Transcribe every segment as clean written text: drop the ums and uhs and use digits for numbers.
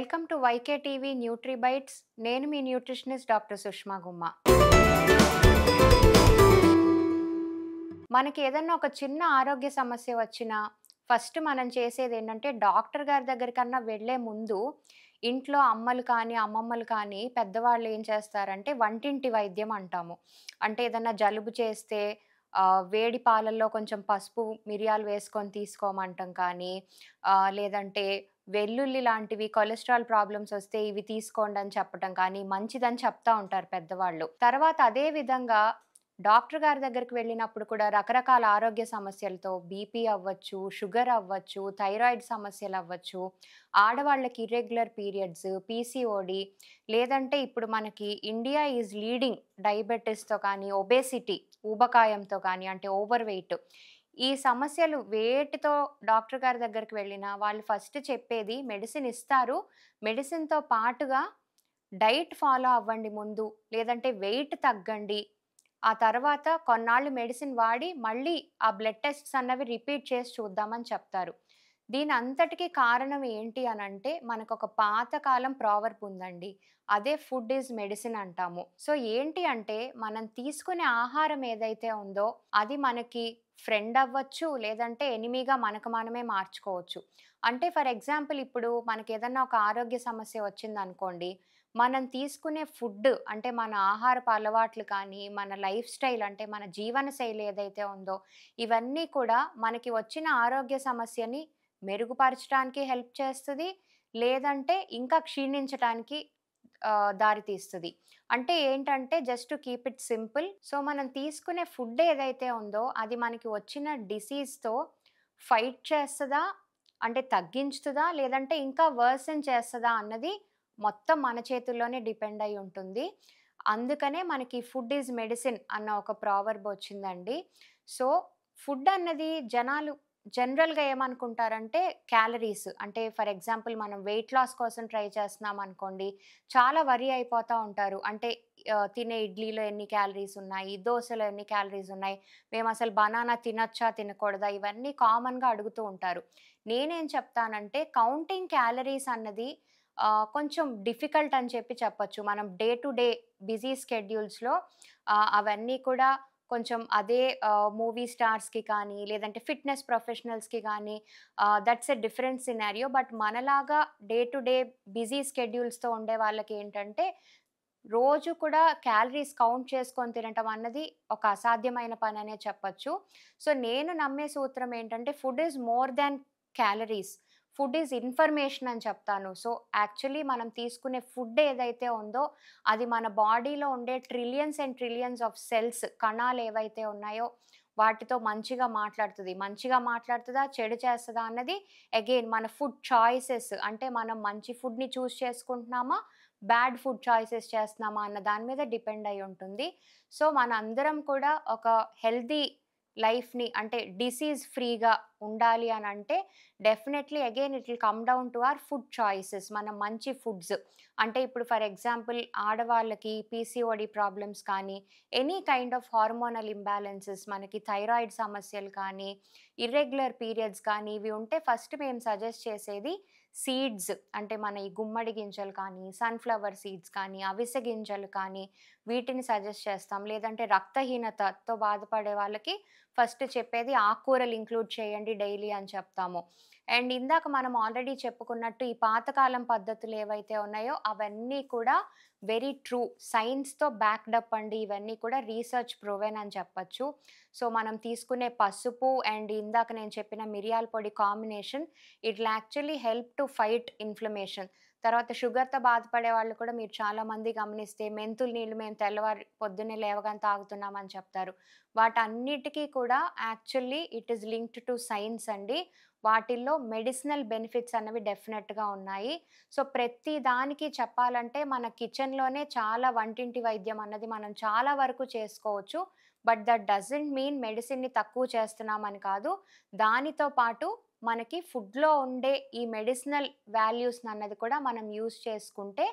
Welcome to YK TV nutri bites. నేను మీ nutritionist doctor Sushma గుమ్మ. మనకి ఏదన్నా ఒక చిన్న ఆరోగ్య సమస్య వచ్చినా ఫస్ట్ మనం చేసేదేంటంటే డాక్టర్ గారి దగ్గరికన్నా వెళ్ళే ముందు ఇంట్లో అమ్మలు కానీ, అమ్మమ్మలు కానీ పెద్దవాళ్ళు ఏం చేస్తారంటే వంటింటి వైద్యం అంటాము. అంటే ఏదన్నా జలుబు చేస్తే వేడి పాలల్లో కొంచెం పసుపు, మిరియాలు వేసుకొని తీసుకోమంటం కానీ, లేదంటే వెల్లుల్లి లాంటివి కొలెస్ట్రాల్ ప్రాబ్లమ్స్ వస్తే ఇవి తీసుకోండి అని చెప్పటం కానీ మంచిదని చెప్తా ఉంటారు పెద్దవాళ్ళు. తర్వాత అదే విధంగా డాక్టర్ గారి దగ్గరికి వెళ్ళినప్పుడు కూడా రకరకాల ఆరోగ్య సమస్యలతో బీపీ అవ్వచ్చు, షుగర్ అవ్వచ్చు, థైరాయిడ్ సమస్యలు అవ్వచ్చు, ఆడవాళ్ళకి ఇర్రెగ్యులర్ పీరియడ్స్, పీసీఓడి, లేదంటే ఇప్పుడు మనకి ఇండియా ఈజ్ లీడింగ్ డయాబెటిస్‌తో కానీ, ఒబేసిటీ ఊబకాయంతో కానీ అంటే ఓవర్ వెయిట్. ఈ సమస్యలు వేటితో డాక్టర్ గారి దగ్గరికి వెళ్ళినా వాళ్ళు ఫస్ట్ చెప్పేది మెడిసిన్ ఇస్తారు. మెడిసిన్‌తో పాటుగా డైట్ ఫాలో అవ్వండి ముందు. లేదంటే వెయిట్ తగ్గండి. ఆ తర్వాత కొన్నాళ్ళు మెడిసిన్ వాడి మళ్ళీ ఆ బ్లడ్ టెస్ట్స్ అన్నవి రిపీట్ చేసి చూద్దామని చెప్తారు. దీనంతటికి కారణం ఏంటి అనంటే మనకొక పాతకాలం ప్రావర్బ్ ఉందండి. అదే ఫుడ్ ఈజ్ మెడిసిన్ అంటాము. సో ఏంటి అంటే మనం తీసుకునే ఆహారం ఏదైతే ఉందో అది మనకి ఫ్రెండ్ అవ్వచ్చు. లేదంటే ఎనిమీగా మనకు మనమే మార్చుకోవచ్చు. అంటే ఫర్ ఎగ్జాంపుల్ ఇప్పుడు మనకేదన్నా ఒక ఆరోగ్య సమస్య వచ్చిందనుకోండి. మనం తీసుకునే ఫుడ్ అంటే మన ఆహారపు అలవాట్లు కానీ, మన లైఫ్ స్టైల్ అంటే మన జీవన శైలి ఏదైతే ఉందో, ఇవన్నీ కూడా మనకి వచ్చిన ఆరోగ్య సమస్యని మెరుగుపరచటానికి హెల్ప్ చేస్తది. లేదంటే ఇంకా క్షీణించటానికి దారితీస్తది. అంటే ఏంటంటే just to keep it simple. So, మనం తీసుకునే ఫుడ్ ఏదైతే ఉందో అది మనకి వచ్చిన డిసీజ్‌తో ఫైట్ చేస్తదా? అంటే తగ్గించుతదా? లేదంటే ఇంకా వర్సెన్ చేస్తదా? అన్నది మొత్తం మన చేతుల్లోనే డిపెండ్ అయ్యి ఉంటుంది. అందుకనే మనకి ఫుడ్ ఈజ్ మెడిసిన్ అన్న ఒక ప్రావర్బ్ వచ్చిందండి. సో, ఫుడ్ అన్నది జనాలు జనరల్‌గా ఏమనుకుంటారంటే క్యాలరీస్ అంటే ఫర్ ఎగ్జాంపుల్ మనం వెయిట్ లాస్ కోసం ట్రై చేస్తున్నాం అనుకోండి. చాలా వర్రీ అయిపోతా ఉంటారు. అంటే తినే ఇడ్లీలో ఎన్ని క్యాలరీస్ ఉన్నాయి? దోసలో ఎన్ని క్యాలరీస్ ఉన్నాయి? మేమసలు బనానా తినొచ్చా? తినకూడదా? ఇవన్నీ కామన్‌గా అడుగుతూ ఉంటారు. నేనేం చెప్తానంటే కౌంటింగ్ క్యాలరీస్ అన్నది కొంచెం డిఫికల్ట్ అని చెప్పొచ్చు. మనం డే టు డే బిజీ స్కెడ్యూల్స్‌లో అవన్నీ కూడా కొంచెం అదే మూవీ స్టార్స్‌కి కానీ, లేదంటే ఫిట్‌నెస్ ప్రొఫెషనల్స్‌కి గానీ that's a different scenario. But మనలాగా డే టు డే బిజీ స్కెడ్యూల్స్‌తో ఉండే వాళ్ళకేంటంటే, రోజు కూడా క్యాలరీస్ కౌంట్ చేసుకొని తినటం అన్నది ఒక అసాధ్యమైన పననే చెప్పొచ్చు. సో, నేను నమ్మే సూత్రం ఏంటంటే, food is more than calories. Food is information అని చెప్తాను. సో, యాక్చువల్లీ మనం తీసుకునే ఫుడ్ ఏదైతే ఉందో, అది మన బాడీలో ఉండే trillions and trillions of cells కణాలేవైతే ఉన్నాయో, వాటితో మంచిగా మాట్లాడుతది. మంచిగా మాట్లాడుతదా? చెడు చేస్తదా? అన్నది అగైన్ మన ఫుడ్ చాయిసెస్ అంటే మనం మంచి ఫుడ్‌ని చూజ్ చేసుకుంటున్నామా? బ్యాడ్ ఫుడ్ చాయిసెస్ చేస్తున్నామా? అన్న దాని మీద డిపెండ్ అయ్యి ఉంటుంది. సో, మనందరం కూడా ఒక హెల్తీ లైఫ్‌ని అంటే డిసీజ్ ఫ్రీగా ఉండాలి అనంటే definitely again it will come down to our food choices. మనం మంచి ఫుడ్స్ అంటే ఇప్పుడు ఫర్ ఎగ్జాంపుల్ ఆడవాళ్ళకి పీసీఓడీ ప్రాబ్లమ్స్ కానీ, any kind of hormonal imbalances మనకి థైరాయిడ్ సమస్యలు కానీ, ఇర్రెగ్యులర్ పీరియడ్స్ కానీ ఇవి ఉంటే ఫస్ట్ మేము సజెస్ట్ చేసేది సీడ్స్ అంటే మన ఈ గుమ్మడి గింజలు కానీ, సన్‌ఫ్లవర్ సీడ్స్ కానీ, అవిసె గింజలు కానీ వీటిని సజెస్ట్ చేస్తాం. లేదంటే రక్తహీనతతో బాధపడే వాళ్ళకి ఫస్ట్ చెప్పేది ఆకుకూరలు ఇంక్లూడ్ చేయండి డైలీ అని చెప్తాము. అండ్ ఇందాక మనం ఆల్రెడీ చెప్పుకున్నట్టు ఈ పాతకాలం పద్ధతులు ఏవైతే ఉన్నాయో అవన్నీ కూడా వెరీ ట్రూ. సైన్స్‌తో బ్యాక్డ్ అప్ అండి. ఇవన్నీ కూడా రీసెర్చ్ ప్రూవెన్ అని చెప్పొచ్చు. సో, మనం తీసుకునే పసుపు అండ్ ఇందాక నేను చెప్పిన మిరియాల పొడి combination it will actually help to fight inflammation. తర్వాత షుగర్‌తో బాధపడే వాళ్ళు కూడా మీరు చాలామంది గమనిస్తే మెంతులు నీళ్ళు మేము తెల్లవారి పొద్దున్నే లేవగానే తాగుతున్నామని చెప్తారు. వాటన్నిటికి కూడా actually it is linked to science అండి. వాటిల్లో మెడిసినల్ బెనిఫిట్స్ అన్నవి డెఫినెట్‌గా ఉన్నాయి. సో, ప్రతి దానికి చెప్పాలంటే మన కిచెన్‌లోనే చాలా వంటింటి వైద్యం అన్నది మనం చాలా వరకు చేసుకోవచ్చు. బట్ దట్ డజంట్ మీన్ మెడిసిన్‌ని తక్కువ చేస్తున్నామని కాదు. దానితో పాటు మనకి ఫుడ్‌లో ఉండే ఈ మెడిసినల్ వాల్యూస్‌నన్నది కూడా మనం యూజ్ చేసుకుంటే,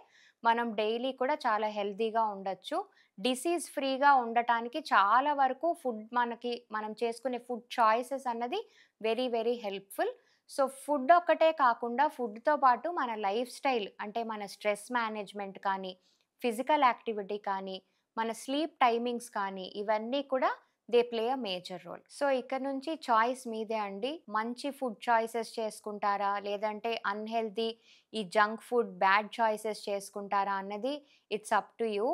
మనం డైలీ కూడా చాలా హెల్తీగా ఉండొచ్చు. డిసీజ్ ఫ్రీగా ఉండటానికి చాలా వరకు ఫుడ్ మనకి మనం చేసుకునే ఫుడ్ చాయిసెస్ అన్నది very, very helpful. So, food ఒక్కటే కాకుండా ఫుడ్‌తో పాటు మన లైఫ్ స్టైల్ అంటే మన స్ట్రెస్ మేనేజ్‌మెంట్ కానీ, ఫిజికల్ యాక్టివిటీ కానీ, మన స్లీప్ టైమింగ్స్ కానీ ఇవన్నీ కూడా they play a major role. So, ఇక నుంచి చాయిస్ మీదే అండి. మంచి ఫుడ్ చాయిసెస్ చేసుకుంటారా? లేదంటే అన్‌హెల్తీ ఈ జంక్ ఫుడ్, బ్యాడ్ చాయిసెస్ చేసుకుంటారా అన్నది it's up to you.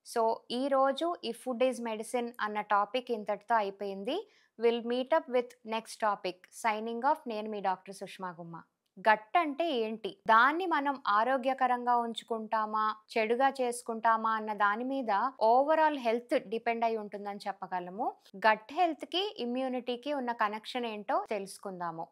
So, ఈరోజు ఈ ఫుడ్ ఈజ్ మెడిసిన్ అన్న టాపిక్ ఇంతటితో అయిపోయింది. Will meet up with next topic. Signing off. నేను మీ డాక్టర్ సుష్మా గుమ్మ. గట్ అంటే ఏంటి? దాన్ని మనం ఆరోగ్యకరంగా ఉంచుకుంటామా? చెడుగా చేసుకుంటామా? అన్న దాని మీద ఓవరాల్ హెల్త్ డిపెండ్ అయి ఉంటుందని చెప్పగలము. గట్ హెల్త్‌కి, ఇమ్యూనిటీకి ఉన్న కనెక్షన్ ఏంటో తెలుసుకుందాము.